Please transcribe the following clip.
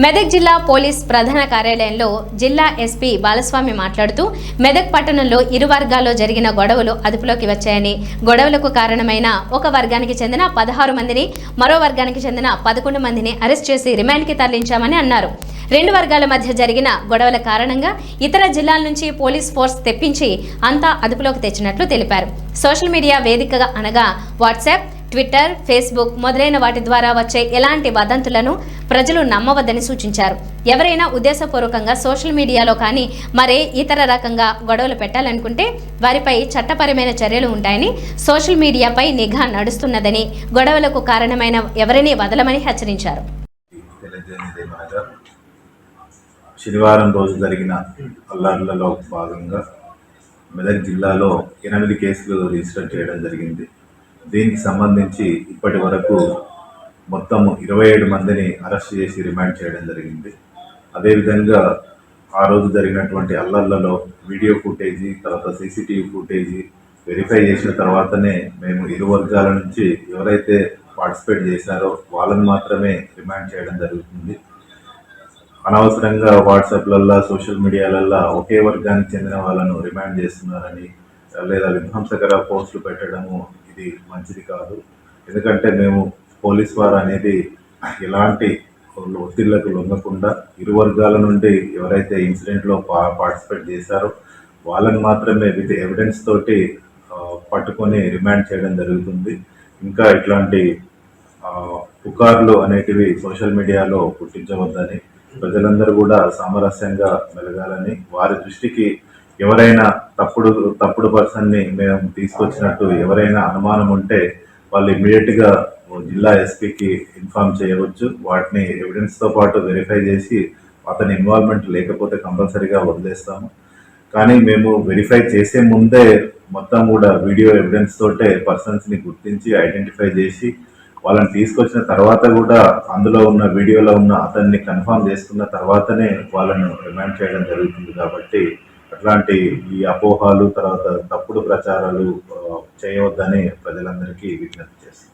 మెదక్ జిల్లా పోలీస్ ప్రధాన కార్యాలయంలో జిల్లా ఎస్పీ బాలస్వామి మాట్లాడుతూ మెదక్ పట్టణంలో ఇరు వర్గాల్లో జరిగిన గొడవలు అదుపులోకి వచ్చాయని, గొడవలకు కారణమైన ఒక వర్గానికి చెందిన 16 మందిని, మరో వర్గానికి చెందిన 11 మందిని అరెస్ట్ చేసి రిమాండ్కి తరలించామని అన్నారు. రెండు వర్గాల మధ్య జరిగిన గొడవల కారణంగా ఇతర జిల్లాల నుంచి పోలీస్ ఫోర్స్ తెప్పించి అంతా అదుపులోకి తెచ్చినట్లు తెలిపారు. సోషల్ మీడియా వేదికగా అనగా వాట్సాప్, ట్విట్టర్, ఫేస్బుక్ మొదలైన వాటి ద్వారా వచ్చే ఎలాంటి వదంతులను ప్రజలు నమ్మవద్దని సూచించారు. ఎవరైనా ఉద్దేశపూర్వకంగా సోషల్ మీడియాలో కానీ మరే ఇతర రకంగా గొడవలు పెట్టాలనుకుంటే వారిపై చట్టపరమైన చర్యలు ఉంటాయని, సోషల్ మీడియాపై నిఘా నడుస్తున్నదని, గొడవలకు కారణమైన ఎవరినీ వదలమని హెచ్చరించారు. శనివారం రోజు జరిగిన అల్లర్లలో భాగంగా మెదక్ జిల్లాలో 8 కేసులు రిజిస్టర్ చేయడం జరిగింది. దీనికి సంబంధించి ఇప్పటి వరకు మొత్తం 27 మందిని అరెస్ట్ చేసి రిమాండ్ చేయడం జరిగింది. అదేవిధంగా ఆ రోజు జరిగినటువంటి అల్లర్లలో వీడియో ఫుటేజీ, తర్వాత సీసీటీవీ ఫుటేజీ వెరిఫై చేసిన తర్వాతనే మేము ఇరు వర్గాల నుంచి ఎవరైతే పార్టిసిపేట్ చేశారో వాళ్ళని మాత్రమే రిమాండ్ చేయడం జరుగుతుంది. అనవసరంగా వాట్సాప్లల్లో, సోషల్ మీడియాలల్లో ఒకే వర్గానికి చెందిన వాళ్ళను రిమాండ్ చేస్తున్నారని లేదా విధ్వంసకర పోస్టులు పెట్టడము ఇది మంచిది కాదు. ఎందుకంటే మేము పోలీస్ వారు అనేది ఎలాంటి ఒత్తిళ్లకు లొంగకుండా ఇరు వర్గాల నుండి ఎవరైతే ఇన్సిడెంట్లో పార్టిసిపేట్ చేశారో వాళ్ళని మాత్రమే విత్ ఎవిడెన్స్ తోటి పట్టుకొని రిమాండ్ చేయడం జరుగుతుంది. ఇంకా ఇట్లాంటి పుకార్లు అనేటివి సోషల్ మీడియాలో పుట్టించవద్దని, ప్రజలందరూ కూడా సామరస్యంగా మెలగాలని, వారి దృష్టికి ఎవరైనా తప్పుడు పర్సన్ని మేము తీసుకొచ్చినట్టు ఎవరైనా అనుమానం ఉంటే వాళ్ళు ఇమ్మీడియట్గా జిల్లా ఎస్పీకి ఇన్ఫార్మ్ చేయవచ్చు. వాటిని ఎవిడెన్స్తో పాటు వెరిఫై చేసి అతని ఇన్వాల్వ్మెంట్ లేకపోతే కంపల్సరీగా వదిలేస్తాము. కానీ మేము వెరిఫై చేసే ముందే మొత్తం కూడా వీడియో ఎవిడెన్స్ తోటే పర్సన్స్ని గుర్తించి ఐడెంటిఫై చేసి వాళ్ళని తీసుకొచ్చిన తర్వాత కూడా అందులో ఉన్న వీడియోలో ఉన్న అతన్ని కన్ఫర్మ్ చేసుకున్న తర్వాతనే వాళ్ళను రిమాండ్ చేయడం జరుగుతుంది. కాబట్టి అట్లాంటి ఈ అపోహాలు, తర్వాత తప్పుడు ప్రచారాలు చేయవద్దని ప్రజలందరికీ విజ్ఞప్తి చేస్తాం.